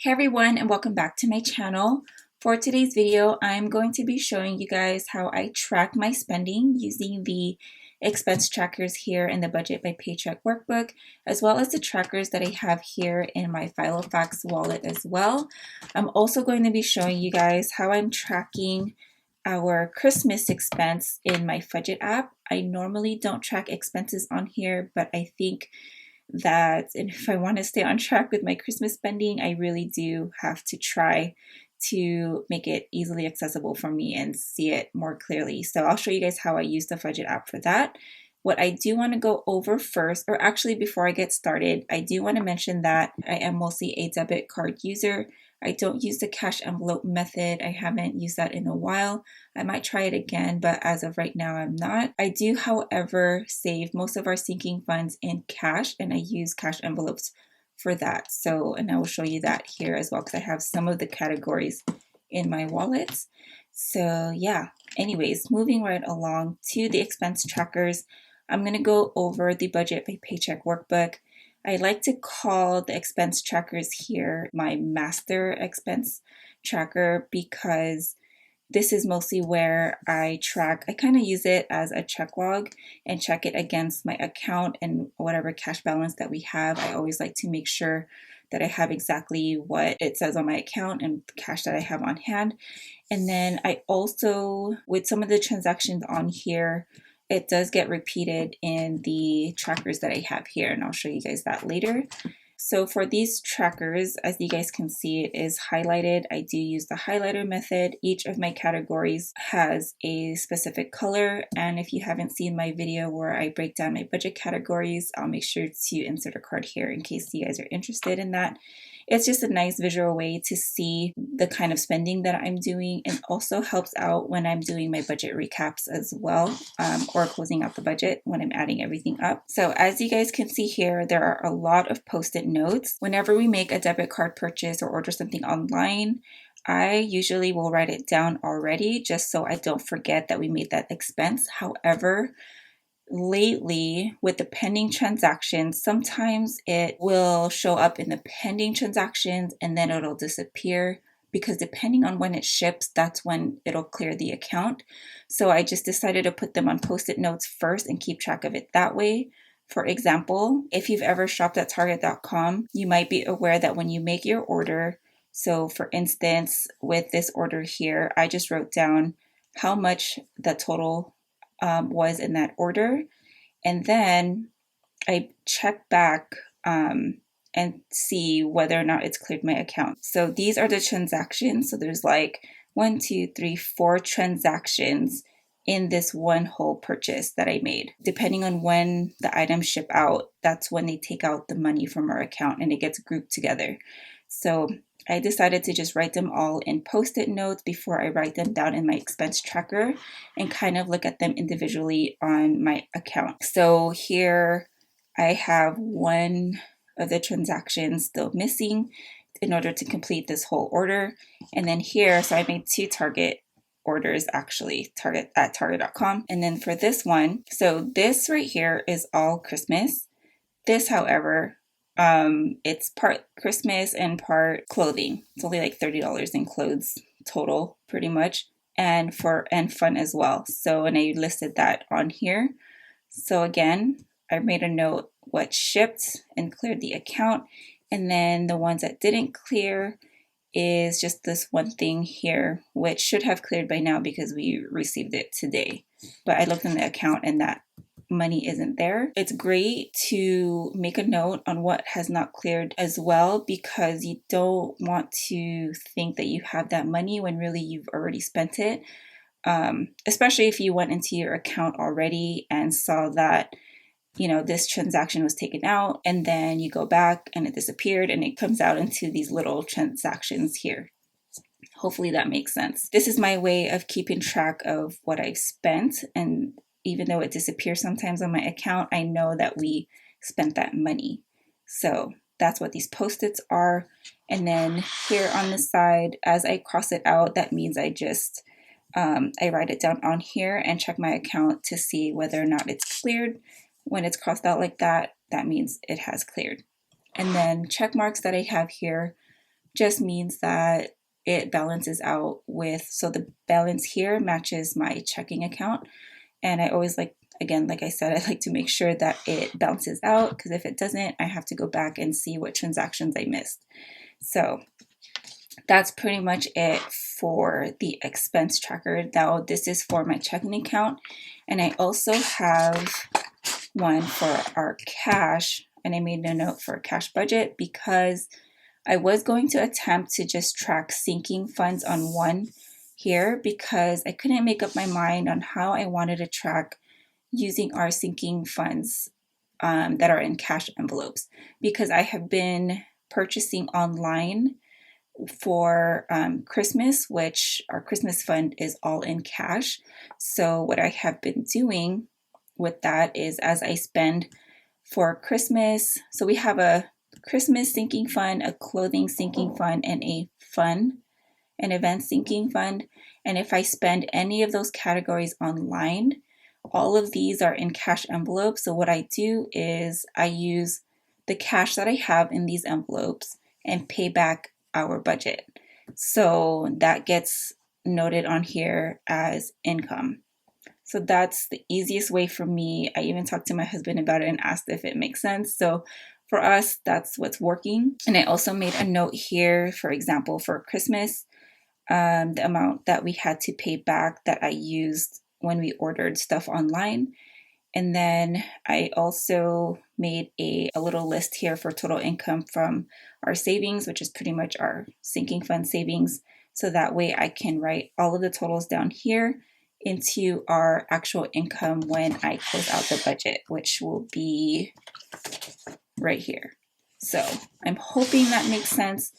Hey everyone, and welcome back to my channel. For today's video, I'm going to be showing you guys how I track my spending using the expense trackers here in the Budget by Paycheck workbook, as well as the trackers that I have here in my Filofax wallet as well. I'm also going to be showing you guys how I'm tracking our Christmas expense in my Fudget app. I normally don't track expenses on here, but I think that if I want to stay on track with my Christmas spending, I really do have to try to make it easily accessible for me and see it more clearly. So I'll show you guys how I use the Fudget app for that. What I do want to go over first, or actually before I get started, I do want to mention that I am mostly a debit card user. I don't use the cash envelope method. I haven't used that in a while. I might try it again, but as of right now, I'm not. I do, however, save most of our sinking funds in cash, and I use cash envelopes for that. So, and I will show you that here as well, because I have some of the categories in my wallet. So yeah, anyways, moving right along to the expense trackers, I'm going to go over the Budget by Paycheck workbook. I like to call the expense trackers here my master expense tracker because this is mostly where I track. I kind of use it as a check log and check it against my account and whatever cash balance that we have. I always like to make sure that I have exactly what it says on my account and the cash that I have on hand. And then I also, with some of the transactions on here, it does get repeated in the trackers that I have here, and I'll show you guys that later. So for these trackers, as you guys can see, it is highlighted. I do use the highlighter method. Each of my categories has a specific color, and if you haven't seen my video where I break down my budget categories, I'll make sure to insert a card here in case you guys are interested in that. It's just a nice visual way to see the kind of spending that I'm doing, and also helps out when I'm doing my budget recaps as well, or closing out the budget when I'm adding everything up. So as you guys can see here, there are a lot of post-it notes. Whenever we make a debit card purchase or order something online, I usually will write it down already just so I don't forget that we made that expense. However, lately with the pending transactions, sometimes it will show up in the pending transactions and then it'll disappear, because depending on when it ships, that's when it'll clear the account. So I just decided to put them on post-it notes first and keep track of it that way. For example, if you've ever shopped at Target.com, you might be aware that when you make your order, so for instance, with this order here, I just wrote down how much the total was in that order, and then I check back and see whether or not it's cleared my account. So these are the transactions. So there's like 1, 2, 3, 4 transactions in this one whole purchase that I made. Depending on when the items ship out, that's when they take out the money from our account and it gets grouped together. So I decided to just write them all in post-it notes before I write them down in my expense tracker and kind of look at them individually on my account. So here I have one of the transactions still missing in order to complete this whole order. And then here, so I made 2 Target orders actually, at Target.com. And then for this one, so this right here is all Christmas. This, however, it's part Christmas and part clothing. It's only like $30 in clothes total, pretty much, and fun as well. So, and I listed that on here. So again, I made a note what shipped and cleared the account, and then the ones that didn't clear is just this one thing here, which should have cleared by now because we received it today. But I looked in the account and that money isn't there. It's great to make a note on what has not cleared as well, because you don't want to think that you have that money when really you've already spent it. Especially if you went into your account already and saw that, you know, this transaction was taken out, and then you go back and it disappeared and it comes out into these little transactions here. Hopefully that makes sense. This is my way of keeping track of what I've spent, and even though it disappears sometimes on my account, I know that we spent that money. So that's what these post-its are. And then here on the side, as I cross it out, that means I just, I write it down on here and check my account to see whether or not it's cleared. When it's crossed out like that, that means it has cleared. And then check marks that I have here just means that it balances out with, so the balance here matches my checking account. And I always like, again, like I said, I like to make sure that it balances out, because if it doesn't, I have to go back and see what transactions I missed. So that's pretty much it for the expense tracker. Now this is for my checking account, and I also have one for our cash, and I made a note for cash budget because I was going to attempt to just track sinking funds on one here, because I couldn't make up my mind on how I wanted to track using our sinking funds that are in cash envelopes, because I have been purchasing online for Christmas, which our Christmas fund is all in cash. So what I have been doing with that is, as I spend for Christmas, so we have a Christmas sinking fund, a clothing sinking fund, and an event sinking fund. And if I spend any of those categories online, all of these are in cash envelopes. So what I do is I use the cash that I have in these envelopes and pay back our budget. So that gets noted on here as income. So that's the easiest way for me. I even talked to my husband about it and asked if it makes sense. So for us, that's what's working. And I also made a note here, for example, for Christmas, the amount that we had to pay back that I used when we ordered stuff online. And then I also made a little list here for total income from our savings, which is pretty much our sinking fund savings. So that way I can write all of the totals down here into our actual income when I close out the budget, which will be right here. So I'm hoping that makes sense.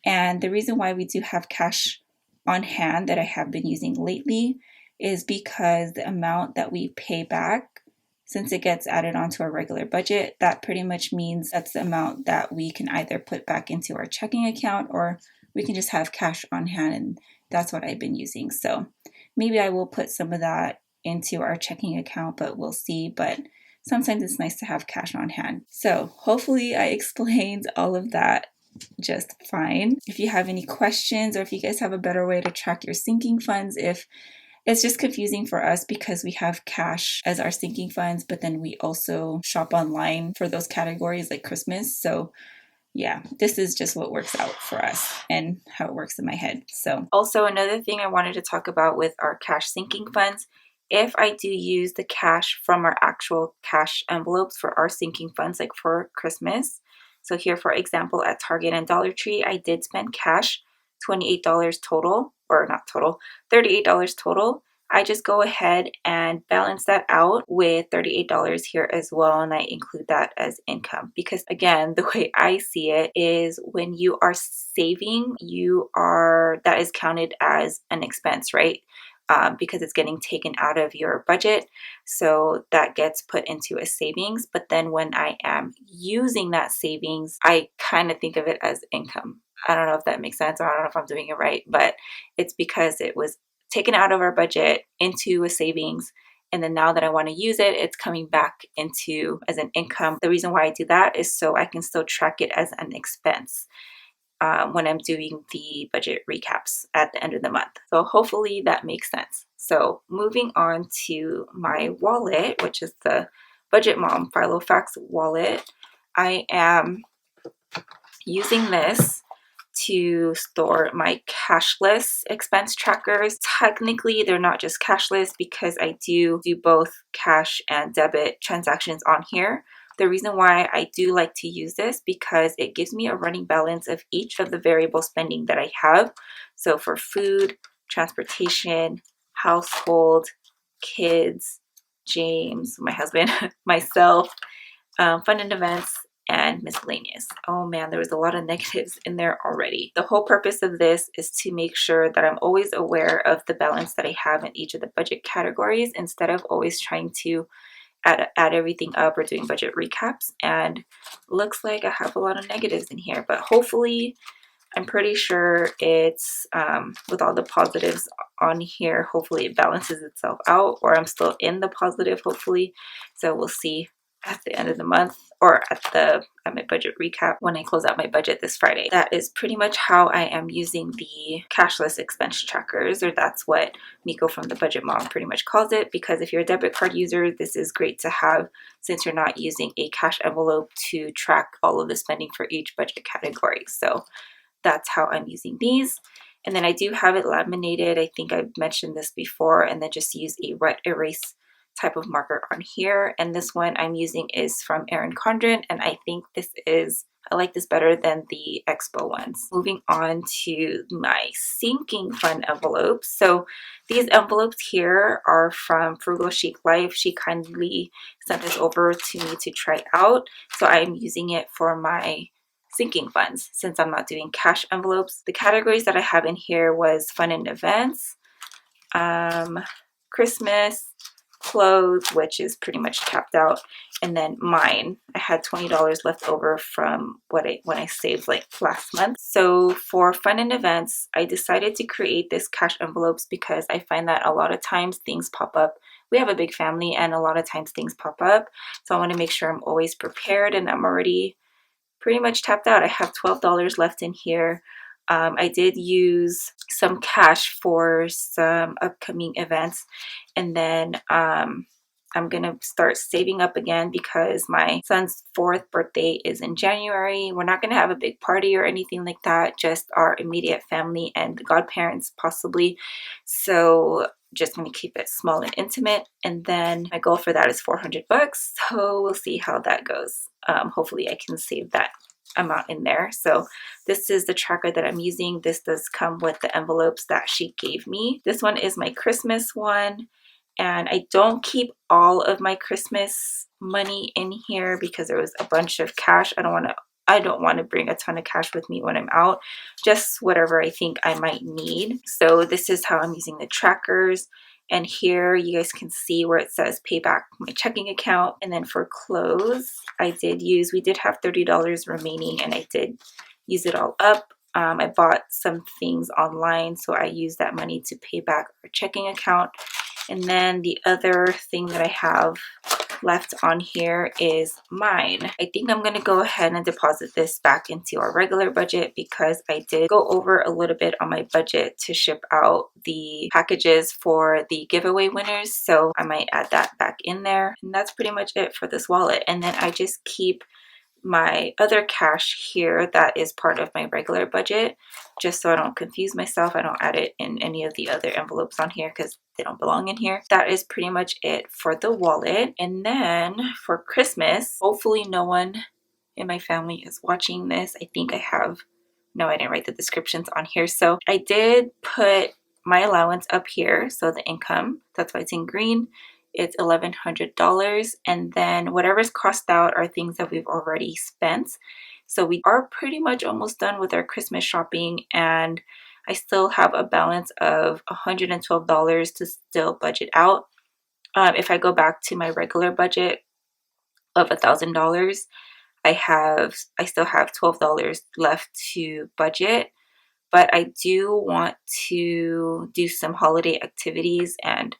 And the reason why we do have cash on hand that I have been using lately is because the amount that we pay back, since it gets added onto our regular budget, that pretty much means that's the amount that we can either put back into our checking account, or we can just have cash on hand, and that's what I've been using. So maybe I will put some of that into our checking account, but we'll see. But sometimes it's nice to have cash on hand. So hopefully I explained all of that just fine. If you have any questions, or if you guys have a better way to track your sinking funds, if it's just confusing for us because we have cash as our sinking funds, but then we also shop online for those categories like Christmas. So yeah, this is just what works out for us and how it works in my head. So also another thing I wanted to talk about with our cash sinking funds, if I do use the cash from our actual cash envelopes for our sinking funds, like for Christmas. So here, for example, at Target and Dollar Tree, I did spend cash, $28 total, or not total, $38 total. I just go ahead and balance that out with $38 here as well, and I include that as income, because again, the way I see it is when you are saving, that is counted as an expense, right? Because it's getting taken out of your budget. So that gets put into a savings. But then when I am using that savings, I kind of think of it as income. I don't know if that makes sense, or I don't know if I'm doing it right, but it's because it was taken out of our budget into a savings. And then now that I want to use it, it's coming back into as an income. The reason why I do that is so I can still track it as an expense when I'm doing the budget recaps at the end of the month. So hopefully that makes sense. So moving on to my wallet, which is the Budget Mom Filofax wallet, I am using this to store my cashless expense trackers. Technically, they're not just cashless because I do both cash and debit transactions on here. The reason why I do like to use this because it gives me a running balance of each of the variable spending that I have. So for food, transportation, household, kids, James, my husband, myself, fun and events, and miscellaneous. Oh man, there was a lot of negatives in there already. The whole purpose of this is to make sure that I'm always aware of the balance that I have in each of the budget categories, instead of always trying to add everything up or doing budget recaps. And looks like I have a lot of negatives in here, but hopefully, I'm pretty sure it's with all the positives on here, hopefully it balances itself out, or I'm still in the positive, hopefully. So we'll see at the end of the month, or at my budget recap when I close out my budget this Friday. That is pretty much how I am using the cashless expense trackers, or that's what Miko from the Budget Mom pretty much calls it, because if you're a debit card user, this is great to have since you're not using a cash envelope to track all of the spending for each budget category. So that's how I'm using these. And then I do have it laminated. I think I've mentioned this before, and then just use a wet erase type of marker on here. And this one I'm using is from Erin Condren, and I think I like this better than the Expo ones. Moving on to my sinking fund envelopes. So these envelopes here are from Frugal Chic Life. She kindly sent this over to me to try out. So I'm using it for my sinking funds since I'm not doing cash envelopes. The categories that I have in here was fun and events, Christmas, clothes, which is pretty much tapped out, and then mine. I had $20 left over from when I saved like last month. So for fun and events, I decided to create this cash envelopes because I find that a lot of times things pop up. We have a big family and a lot of times things pop up. So I want to make sure I'm always prepared, and I'm already pretty much tapped out. I have $12 left in here. I did use some cash for some upcoming events, and then I'm gonna start saving up again because my son's 4th birthday is in January. We're not gonna have a big party or anything like that, just our immediate family and the godparents possibly. So just gonna keep it small and intimate, and then my goal for that is 400 bucks. So we'll see how that goes. Hopefully I can save that amount in there. So this is the tracker that I'm using. This does come with the envelopes that she gave me. This one is my Christmas one, and I don't keep all of my Christmas money in here because there was a bunch of cash. I don't want to bring a ton of cash with me when I'm out, just whatever I think I might need. So this is how I'm using the trackers. And here you guys can see where it says pay back my checking account. And then for clothes, we did have $30 remaining, and I did use it all up. I bought some things online, so I used that money to pay back our checking account. And then the other thing that I have left on here is mine. I think I'm going to go ahead and deposit this back into our regular budget because I did go over a little bit on my budget to ship out the packages for the giveaway winners. So I might add that back in there. And that's pretty much it for this wallet. And then I just keep my other cash here that is part of my regular budget, just so I don't confuse myself. I don't add it in any of the other envelopes on here because they don't belong in here. That is pretty much it for the wallet. And then for Christmas, hopefully no one in my family is watching this. I think I have, no, I didn't write the descriptions on here. So I did put my allowance up here. So the income, that's why it's in green. It's $1,100, and then whatever's crossed out are things that we've already spent. So we are pretty much almost done with our Christmas shopping, and I still have a balance of $112 to still budget out. If I go back to my regular budget of $1,000, I still have $12 left to budget. But I do want to do some holiday activities, and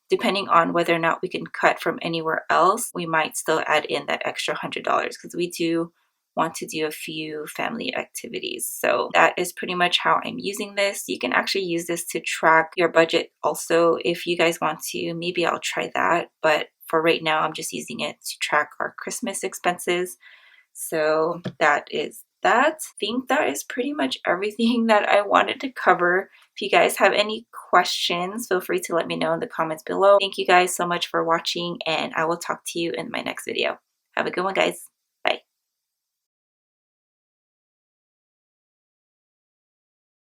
depending on whether or not we can cut from anywhere else, we might still add in that extra $100 because we do want to do a few family activities. So that is pretty much how I'm using this. You can actually use this to track your budget also if you guys want to. Maybe I'll try that, but for right now I'm just using it to track our Christmas expenses. So that is that. I think that is pretty much everything that I wanted to cover. If you guys have any questions, feel free to let me know in the comments below. Thank you guys so much for watching, and I will talk to you in my next video. Have a good one, guys.